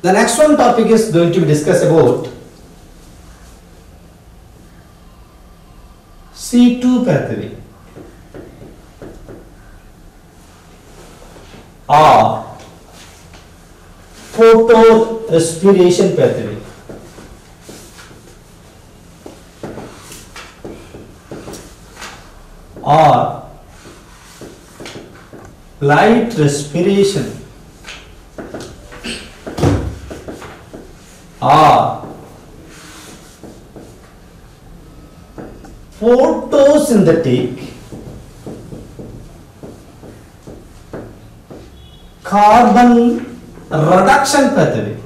The next one topic is going to be discussed about C2 pathway or photorespiration pathway. Or light respiration or photosynthetic carbon reduction pathway.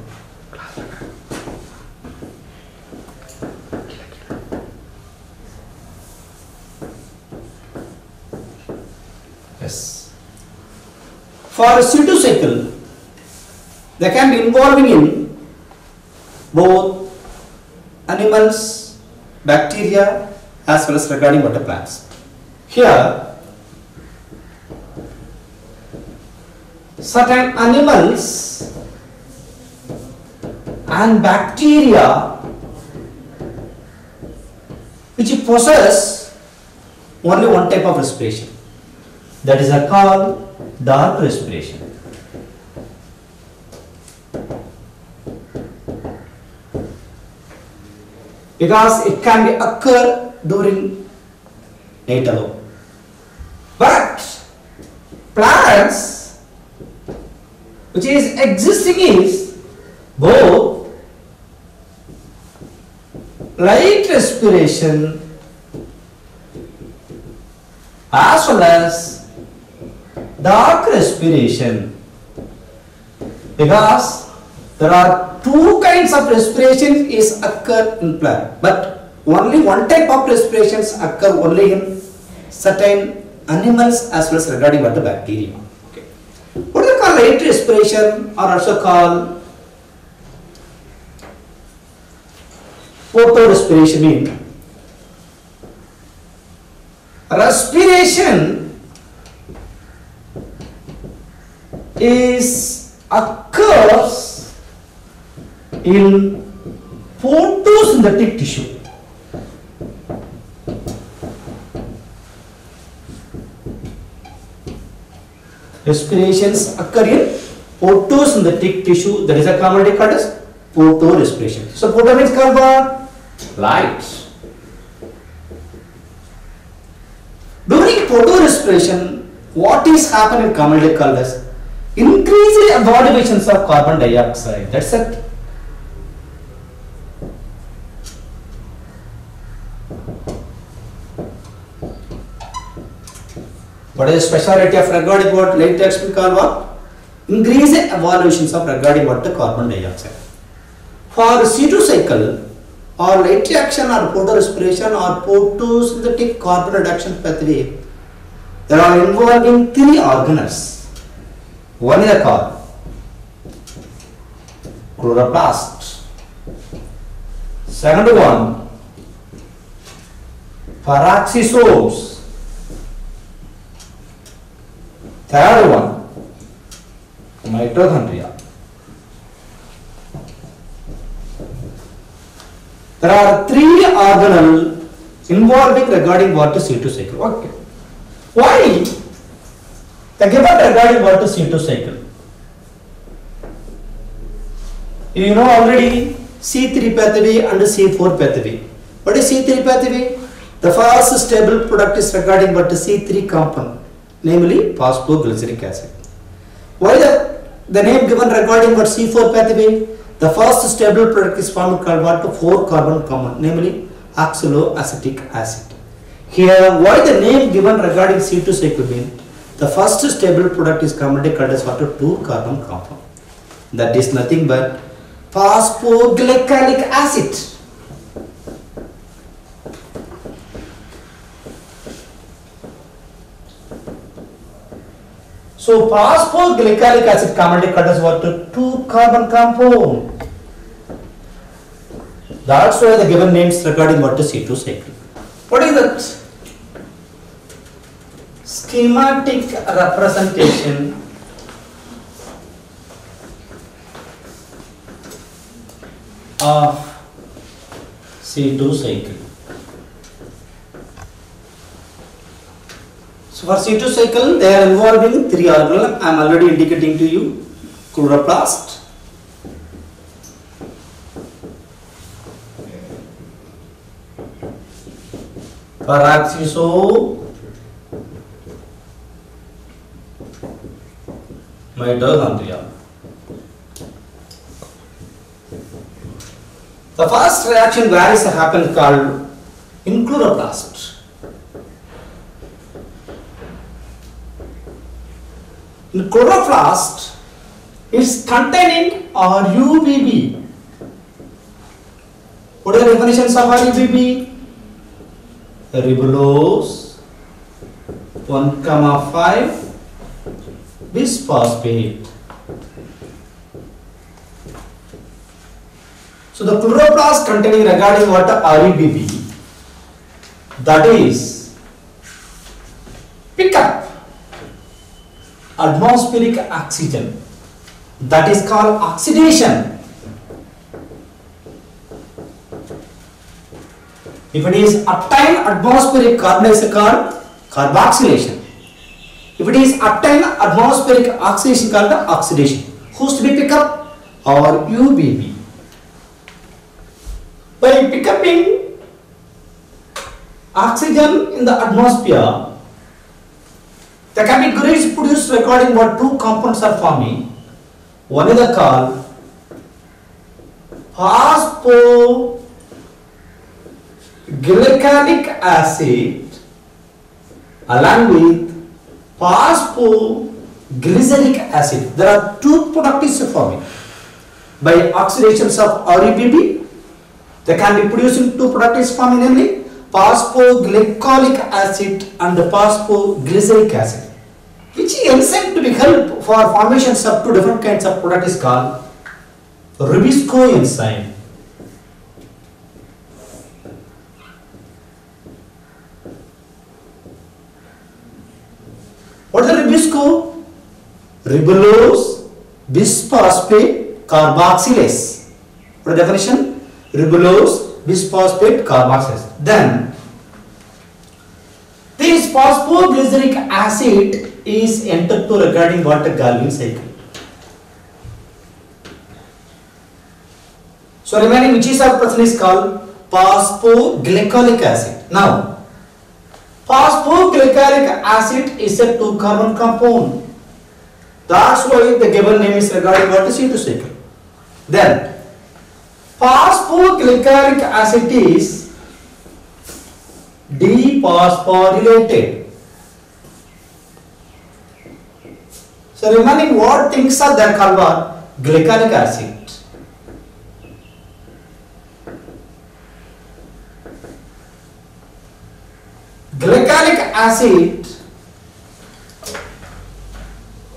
Yes. For a C2 cycle, they can be involving in both animals, bacteria, as well as regarding water plants. Here, certain animals and bacteria which possess only one type of respiration, that is called dark respiration. Because it can be occur during night alone. But plants which is existing is both light respiration as well as dark respiration, because there are two kinds of respiration is occur in plant, but only one type of respirations occur only in certain animals as well as regarding what the bacteria. Okay. What they call light respiration or also called photorespiration means respiration is occurs in photosynthetic tissue. Respirations occur in photosynthetic tissue, that is a commonly called as photorespiration. So photo means carbon, light. During photorespiration, what is happening commonly called as increased evaluations of carbon dioxide. That's it. What is the speciality of regarding what light reaction called what? Increased evaluations of regarding what the carbon dioxide. For C2 cycle or light reaction or photorespiration or photosynthetic carbon reduction pathway, they are involving three organelles. One is called chloroplast. Second one, peroxisomes. Third one, mitochondria. There are three organelles involving regarding what is C2 cycle. Okay. Why? The given regarding what is C2 cycle. You know already C3 pathway and C4 pathway. What is C3 pathway? The first stable product is regarding what is C3 compound, namely phosphoglyceric acid. Why the name given regarding what C4 pathway? The first stable product is formed called what? 4-carbon compound, namely oxaloacetic acid. Here, why the name given regarding C2 cycle means the first stable product is commonly called as what? 2-carbon compound. That is nothing but phosphoglyceric acid. So phosphoglyceric acid commonly called as what? 2-carbon compound. That's why the given names regarding what is C2 cycle. What is that? Schematic representation of C2 cycle. So for C2 cycle, they are involving 3 organelles. I am already indicating to you: chloroplast, peroxisome, mitochondria. The first reaction where is happened called in chloroplast. In chloroplast, it's containing RUBB. What are the definitions of RUBB? Ribulose 1,5 bisphosphate. So the chloroplast containing regarding what RUBB, that is pick up atmospheric oxygen, that is called oxidation. If it is obtained atmospheric carbon, is called carboxylation. If it is obtained atmospheric oxidation, called the oxidation. Who's to be picked up? Or UBB. By picking oxygen in the atmosphere, the categories produced according what 2 compounds are forming. One is called phosphoglycolic acid along with phosphoglyceric acid. There are 2 products forming. By oxidations of RUBB, they can be producing 2 products forming, namely phosphoglycolic acid and phosphoglyceric acid. Which enzyme to be help for formations of 2 different kinds of product is called Rubisco enzyme. What is the Rubisco? Ribulose bisphosphate carboxylase. What is the definition? Ribulose bisphosphate carboxylase. Then this phosphoglyceric acid is entered to regarding what a Galvin cycle. So remaining which is our person is called phosphoglycolic acid. Now phosphoglycolic acid is a 2 carbon compound. That's why the given name is regarding what is C2 cycle. Then phosphoglycolic acid is dephosphorylated. So remaining what things are there called glycolic acid. Glycolic acid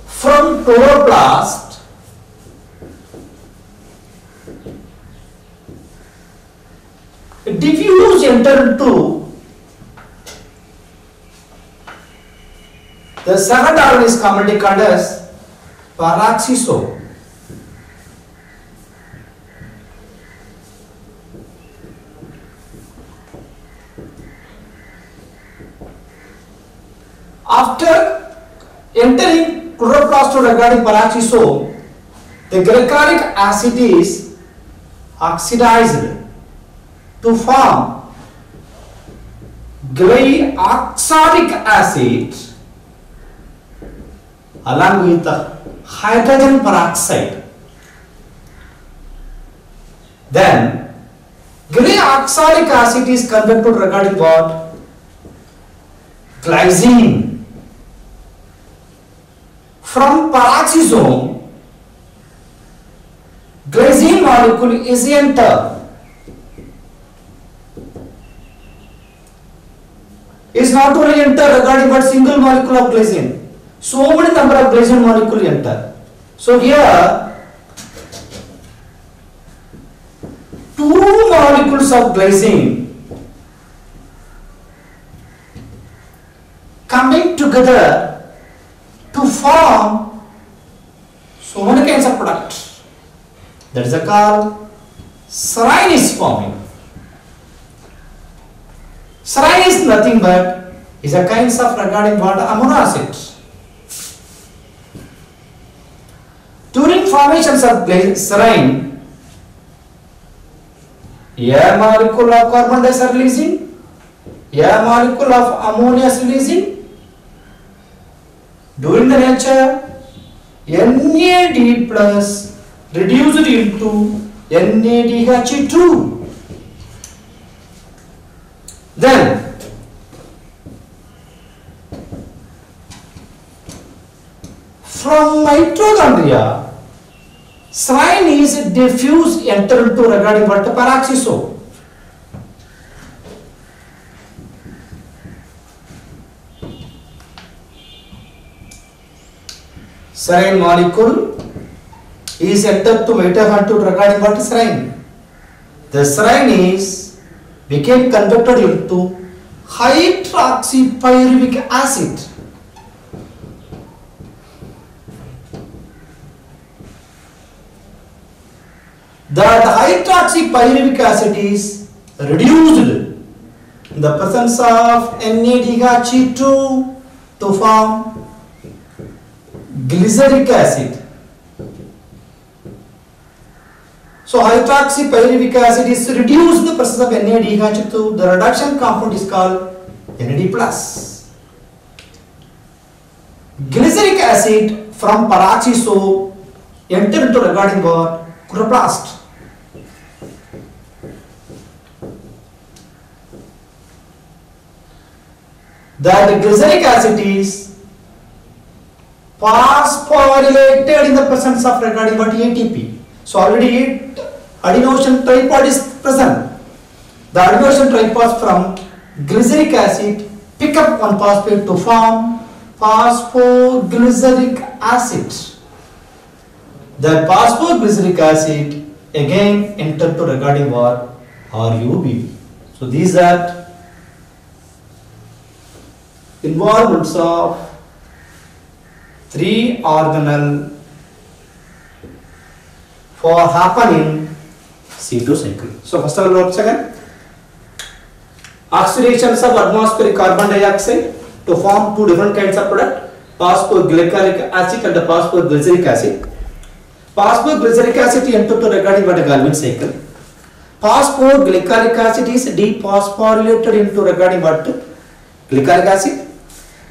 from chloroplast diffuse enter into the second organ is commonly called as peroxisome. After entering chloroplast regarding peroxisome, the glycolic acid is oxidized to form glyoxalic acid along with hydrogen peroxide. Then glyoxalic acid is converted regarding what? Glycine. From peroxisome, glycine molecule is entered. Is not only enter regarding but single molecule of glycine. So many number of glycine molecule enter. So here 2 molecules of glycine coming together to form so many kinds of products. That is called serine is forming. Serine is nothing but is a kind of regarding what amino acid. During formations of serine, a molecule of carbon dioxide releasing, a molecule of ammonia is releasing. During the nature, NAD plus reduced into NADH2. Then from mitochondria, serine is diffused enter into regarding what peroxisome. Serine molecule is entered to mitochondria regarding what is serine. The serine is became converted into hydroxypyruvic acid. That hydroxypyruvic acid is reduced in the presence of NADH2 to form glyceric acid. So hydroxypyruvic acid is reduced in the presence of NADH2. The reduction compound is called NAD+. Glyceric acid from peroxisome enter into regarding what? Chloroplast. That glyceric acid is phosphorylated in the presence of regarding what? ATP. So already adenosine tripod is present. The adenosine tripod from glyceric acid pick up one phosphate to form phosphoglyceric acid. The phosphoglyceric acid again enter to regarding what? RUBB. So these are involvements of 3 organelle for happening C2 cycle. So first of all, once again, oxidations of atmospheric carbon dioxide to form 2 different kinds of product, phosphoglyceric acid and the phosphoglyceric acid. Phosphoglyceric acid enter to regarding what a Galvin cycle. Phosphoglyceric acid is dephosphorylated into regarding what? Glyceric acid.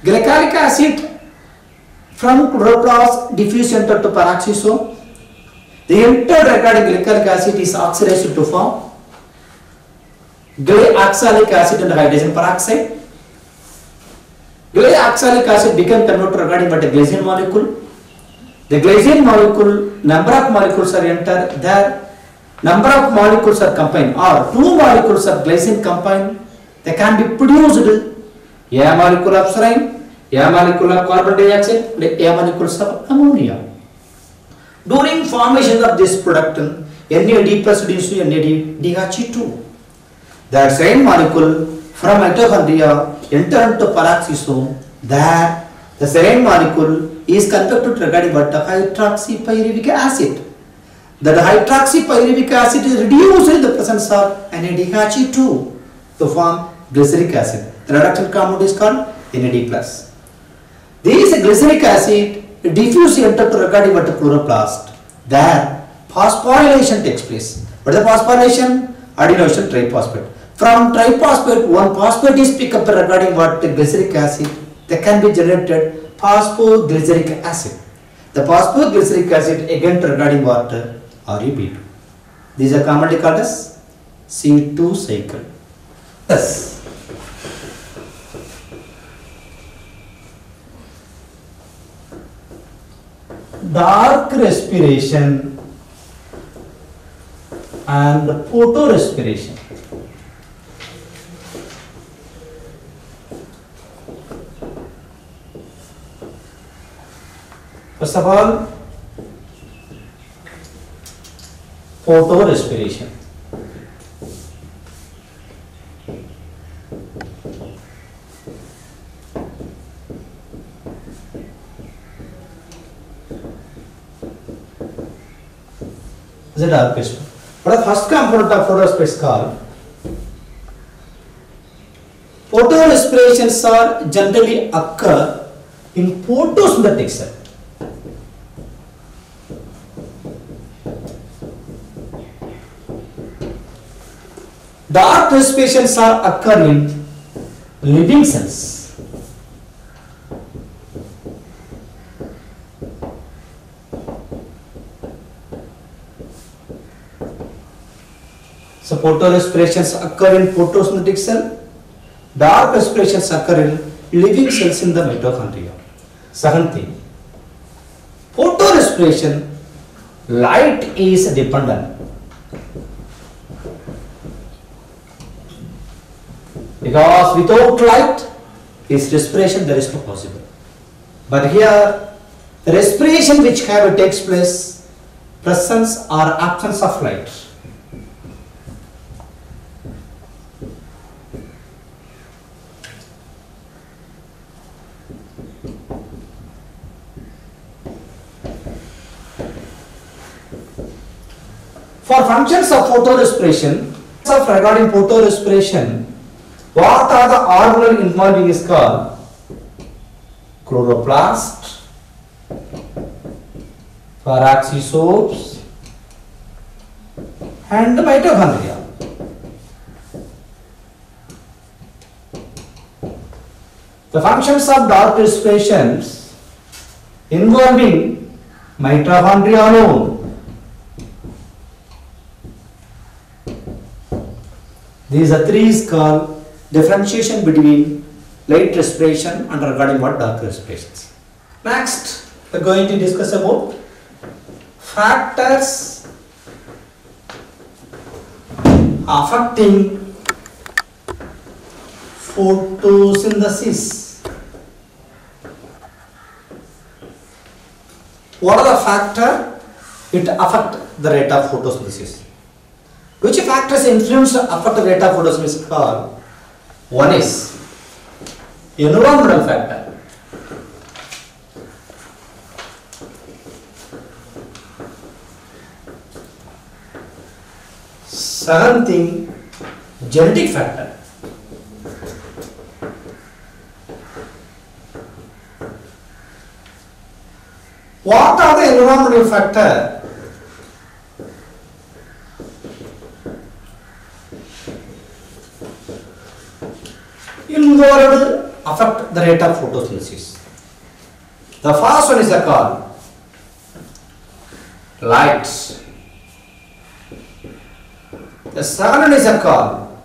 Glyceric acid from chloroplast diffuse enter to peroxisome. The entered regarding glyceric acid is oxidized to form glyoxalic acid and hydrogen peroxide. Glyoxalic acid became converted regarding what a glycine molecule. The glycine molecule, number of molecules are entered there. Number of molecules are combined or 2 molecules of glycine combined. They can be produced a molecule of serine, a molecule of carbon dioxide, and a molecule of ammonia. During formation of this product, NAD plus reduced to NADH2. That serine molecule from mitochondria enter into peroxisome. There, the serine molecule is converted regarding what? Hydroxypyruvic acid. That hydroxypyruvic acid is reduced in the presence of NADH2 to form glyceric acid. The reduction compound is called NAD+. This glyceric acid diffuse enter to regarding what? Chloroplast. There, phosphorylation takes place. What is the phosphorylation? Adenosine triphosphate. From triphosphate, one phosphate is picked up regarding what? Glyceric acid. That can be generated phosphoglyceric acid. The phosphoglyceric acid again regarding what? RUB2. These are commonly called as C2 cycle. Yes. Dark respiration and photorespiration. First of all, photorespiration. Is a dark spot. What the first component of photorespiration is called? Photorespirations are generally occur in photosynthetic cell. Dark respirations are occur in living cells. So photorespirations occur in photosynthetic cell. Dark respirations occur in living cells in the mitochondria. Second thing, photorespiration, light is dependent. Because without light, is respiration there is no possible. But here, the respiration which takes place, presence or absence of light. For functions of photorespiration, regarding photorespiration, what are the organelles involving is called chloroplast, peroxisomes, and mitochondria. The functions of dark respirations involving mitochondria alone. These are three is called differentiation between light respiration and regarding what dark respirations. Next, we are going to discuss about factors affecting photosynthesis. What are the factors it affect the rate of photosynthesis? Which factors influence affect the rate of photosynthesis called? One is environmental factor. Second thing, genetic factor. What are the environmental factors? Involved affect the rate of photosynthesis. The first one is called light. The second one is called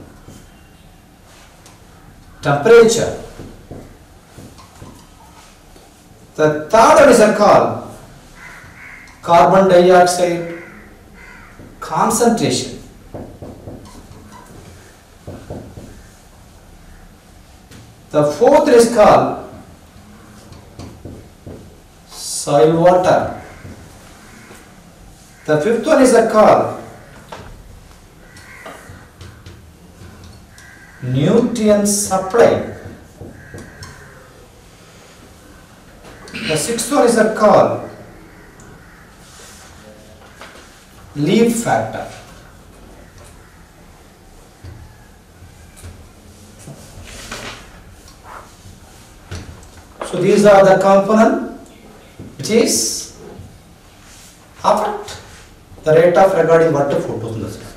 temperature. The third one is called carbon dioxide concentration. The fourth is called soil water. The fifth one is called nutrient supply. The sixth one is called leaf factor. So these are the components which is affect the rate of regarding what the photosynthesis.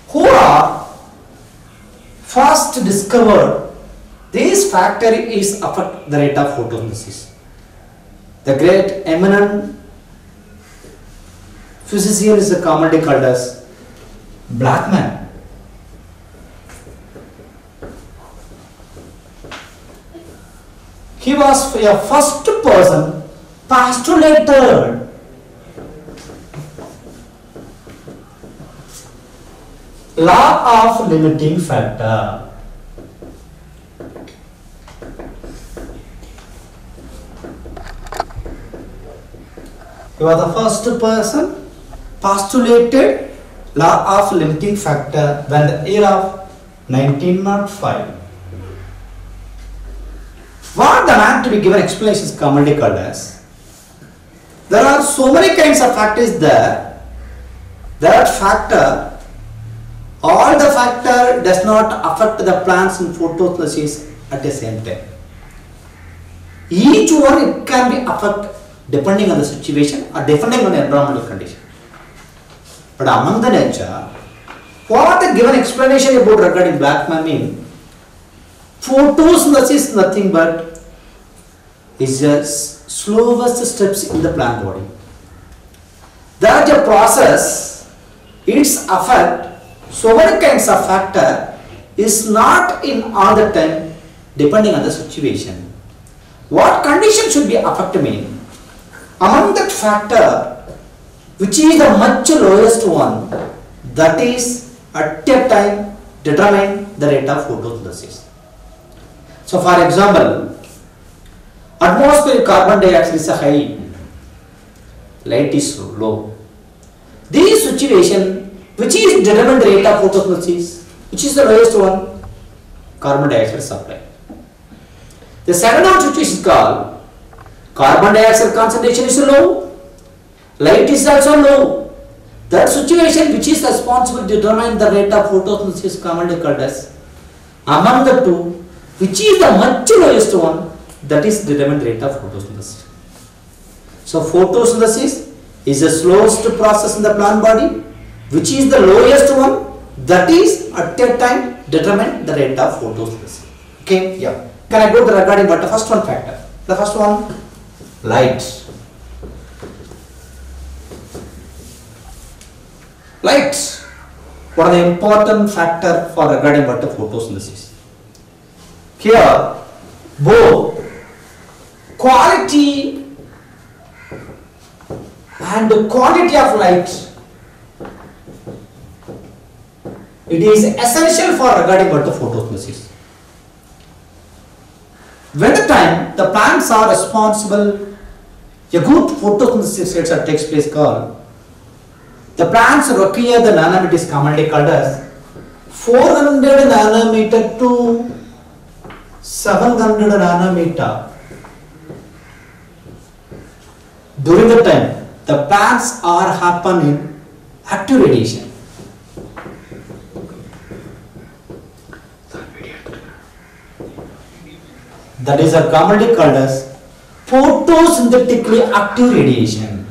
Who are first discovered this factor is affect the rate of photosynthesis? The great eminent physician is commonly called as Blackman. He was a first person postulated law of limiting factor. He was the first person postulated law of limiting factor when the year of 1905. What the man to be given explanation is commonly called as, there are so many kinds of factors there. that factor, all the factor does not affect the plants in photosynthesis at the same time. Each one it can be affected depending on the situation or depending on the environmental condition. But among the nature, what the given explanation about regarding Blackman mean, photosynthesis is nothing but is the slowest steps in the plant body. That a process, its effect, so many kinds of factor is not in all the time depending on the situation. What condition should be affected mean? Among that factor, which is the much lowest one, that is at a time determine the rate of photosynthesis. So for example, atmospheric carbon dioxide is high, light is low. This situation, which is determine the rate of photosynthesis, which is the lowest one, carbon dioxide supply. The second one which is called carbon dioxide concentration is low, light is also low. That situation which is responsible to determine the rate of photosynthesis commonly called as, among the two, which is the much lowest one, that is determine the rate of photosynthesis. So photosynthesis is the slowest process in the plant body, which is the lowest one, that is at a time determine the rate of photosynthesis. Okay, yeah. Can I go to regarding what the first one factor? The first one, light. Light. What are the important factor for regarding what the photosynthesis? Here, both quality and the quantity of light, it is essential for regarding what the photosynthesis. When the time the plants are responsible, a good photosynthesis takes place called, the plants require the nanometer is commonly called as 400 nanometer to 700 nanometer. During the time, the plants are happening active radiation. That is commonly called as photosynthetically active radiation.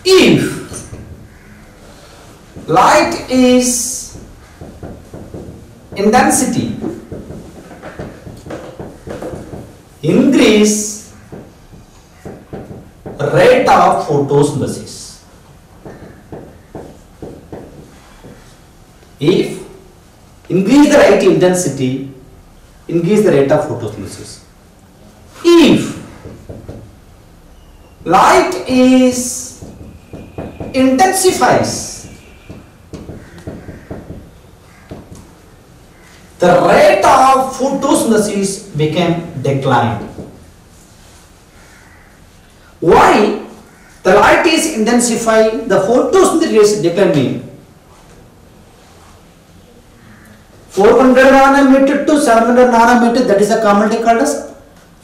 If light is intensity increase rate of photosynthesis. If increase the light intensity, increase the rate of photosynthesis. If light is intensifies, the rate of photosynthesis became declined. Why? The light is intensifying, the photosynthesis declining. 400 nanometer to 700 nanometer, that is a commonly called as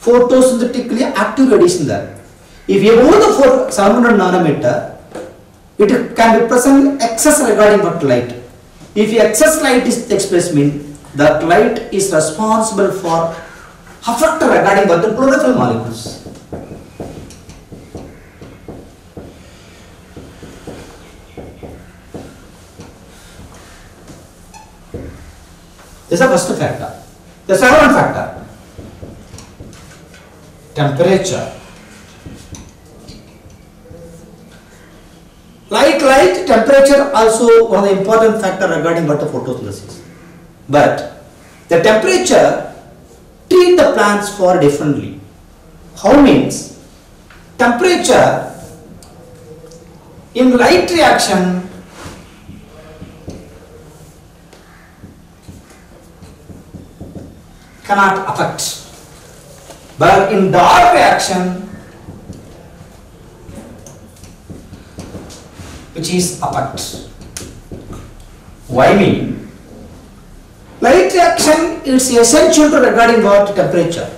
photosynthetically active radiation there. If you go to 700 nanometer, it can represent excess regarding what light. If excess light is takes place, mean that light is responsible for effect regarding what the chlorophyll molecules. This is the first factor. The second factor, temperature. Like light, temperature also one of the important factor regarding what the photosynthesis. But the temperature treat the plants for differently. How means temperature in light reaction cannot affect, but in dark reaction which is affect. Why mean? reaction is essential to regarding what temperature.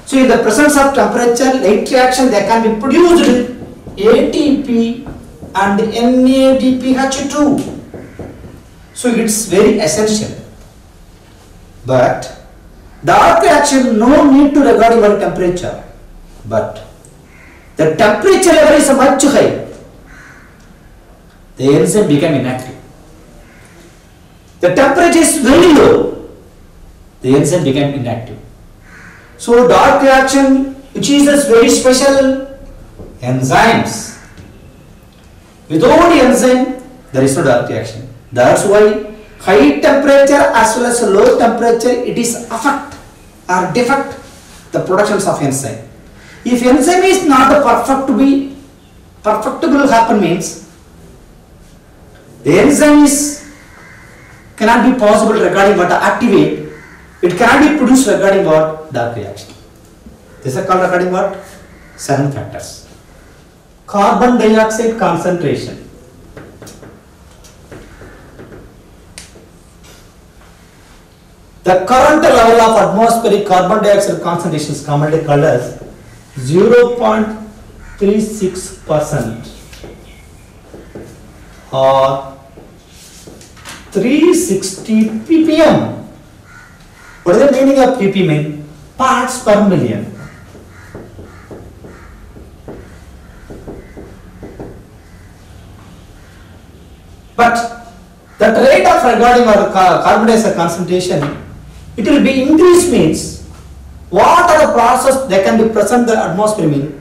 So in the presence of temperature, late reaction they can be produced ATP and NADPH2. So it's very essential. But dark reaction no need to regarding what temperature. But the temperature level is much high. The enzyme become inactive. The temperature is very low. The enzyme become inactive. So dark reaction, which is a very special enzymes. Without enzyme, there is no dark reaction. That's why high temperature as well as low temperature, it is affect or defect the productions of enzyme. If enzyme is not perfectible happen means the enzyme is cannot be possible regarding what activate, it cannot be produced regarding what dark reaction. This is called regarding what 7 factors. Carbon dioxide concentration. The current level of atmospheric carbon dioxide concentration is commonly called as 0.36% or 360 ppm. What is the meaning of ppm? Parts per million. But the rate of regarding our carbon dioxide concentration, it will be increased means what are the process that can be present in the atmosphere mean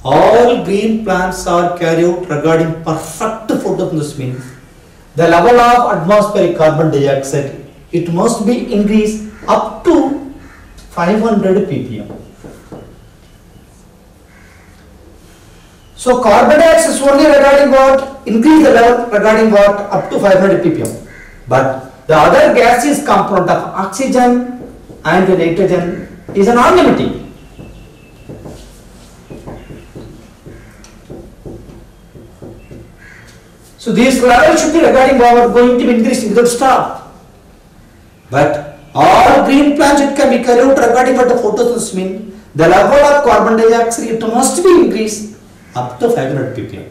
all green plants are carried out regarding perfect photosynthesis means the level of atmospheric carbon dioxide it must be increased up to 500 ppm. So carbon dioxide is only regarding what increase the level regarding what up to 500 ppm, but the other gaseous component of oxygen and nitrogen is a non-limiting. So these levels should be regarding what going to be increasing without stop. But all green plants it can be carried out regarding what the photosynthesis mean. The level of carbon dioxide it must be increased up to 500 ppm.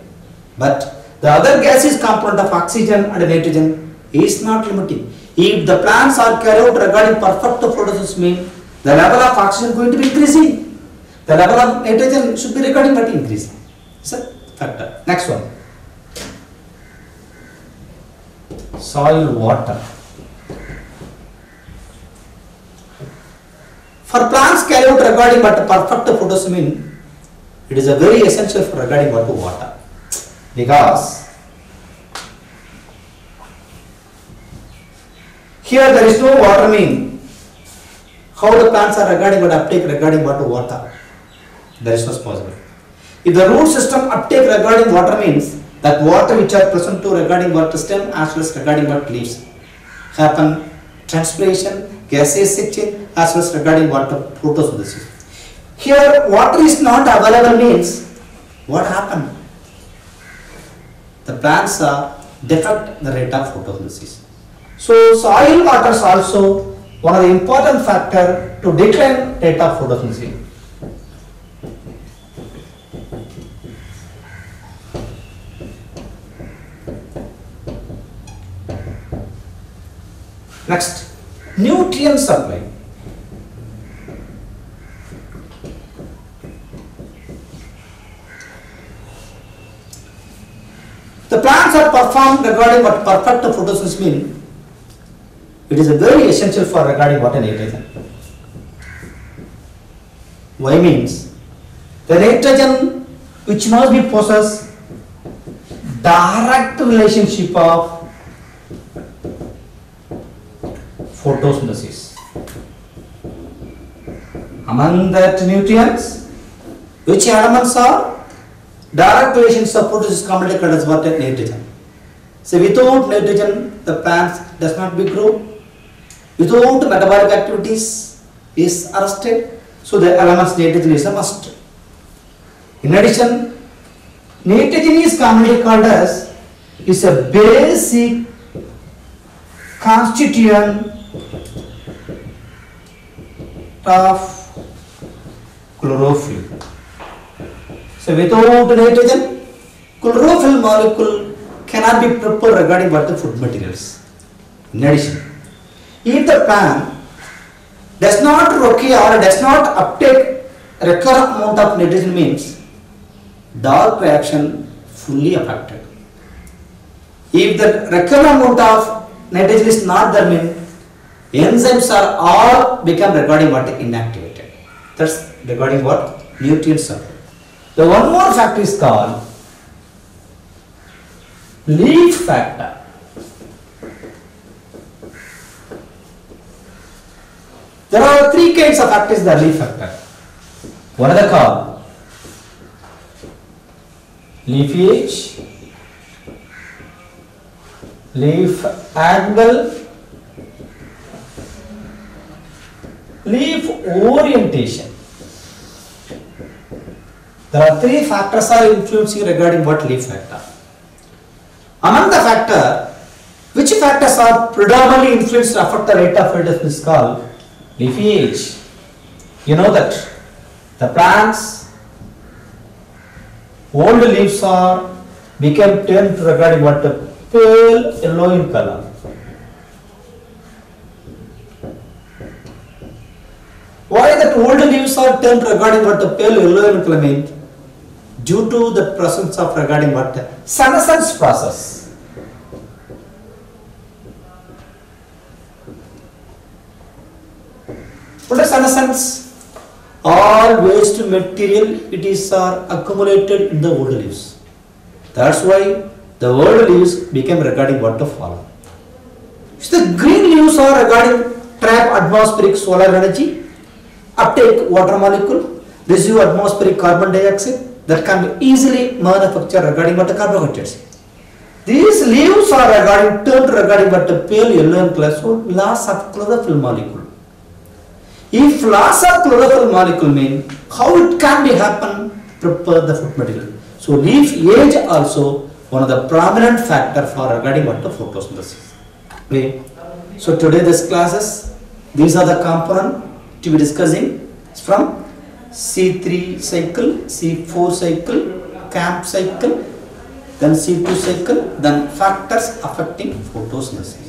But the other gaseous component of oxygen and nitrogen is not limiting. If the plants are carried out regarding perfect photosynthesis mean the level of oxygen going to be increasing. The level of nitrogen should be regarding but increasing. It's a factor. Next one. Soil water. For plants carried out regarding but perfect photosynthesis mean it is a very essential for regarding what to water. Because here there is no water mean how the plants are regarding what uptake regarding what to water. There is no possible. If the root system uptake regarding water means that water which are present to regarding what stem as well as regarding what leaves happen transpiration, gaseous exchange as well as regarding what photosynthesis. Here water is not available means what happened? The plants are defect the rate of photosynthesis. So soil water is also one of the important factor to decline rate of photosynthesis. Next, nutrient supply. The plants are performed regarding what perfect photosynthesis mean. It is a very essential for regarding water nitrogen. Why means the nitrogen which must be possess direct relationship of photosynthesis. Among that nutrients, which elements are direct relations of photosynthesis commonly called as water nitrogen. So without nitrogen the plants does not be grow. Without metabolic activities is arrested. So the elements nitrogen is a must. In addition, nitrogen is commonly called as is a basic constituent of chlorophyll. So without nitrogen, chlorophyll molecule cannot be prepared regarding what the food materials. In addition, if the plant does not require or does not uptake required amount of nitrogen, means dark reaction fully affected. If the required amount of nitrogen is not there, means enzymes are all become regarding what inactivated. That's regarding what nutrient supply. The one more factor is called leaf factor. There are three kinds of factors in the leaf factor. One are called leafage, leaf angle, leaf orientation. There are three factors are influencing regarding what leaf factor. Among the factor, which factors are predominantly influenced to affect the rate of fertilization is called leafage. You know that the plants old leaves are become turned regarding what the pale yellow in color. Why that old leaves are turned regarding what the pale yellow in color means? Due to the presence of regarding what senescence process. What is senescence? All waste material it is accumulated in the old leaves. That's why the old leaves became regarding what the fallen. So the green leaves are regarding trap atmospheric solar energy, uptake water molecule, receive atmospheric carbon dioxide that can be easily manufactured regarding what the carbohydrates. These leaves are regarding turned regarding what the pale yellow in color, so loss of chlorophyll molecule. If loss of chlorophyll molecule means how it can be happen, prepare the food material. So leaf age also one of the prominent factor for regarding what the photosynthesis. Okay. So today this classes, these are the component to be discussing from C3 cycle, C4 cycle, CAMP cycle, then C2 cycle, then factors affecting photosynthesis.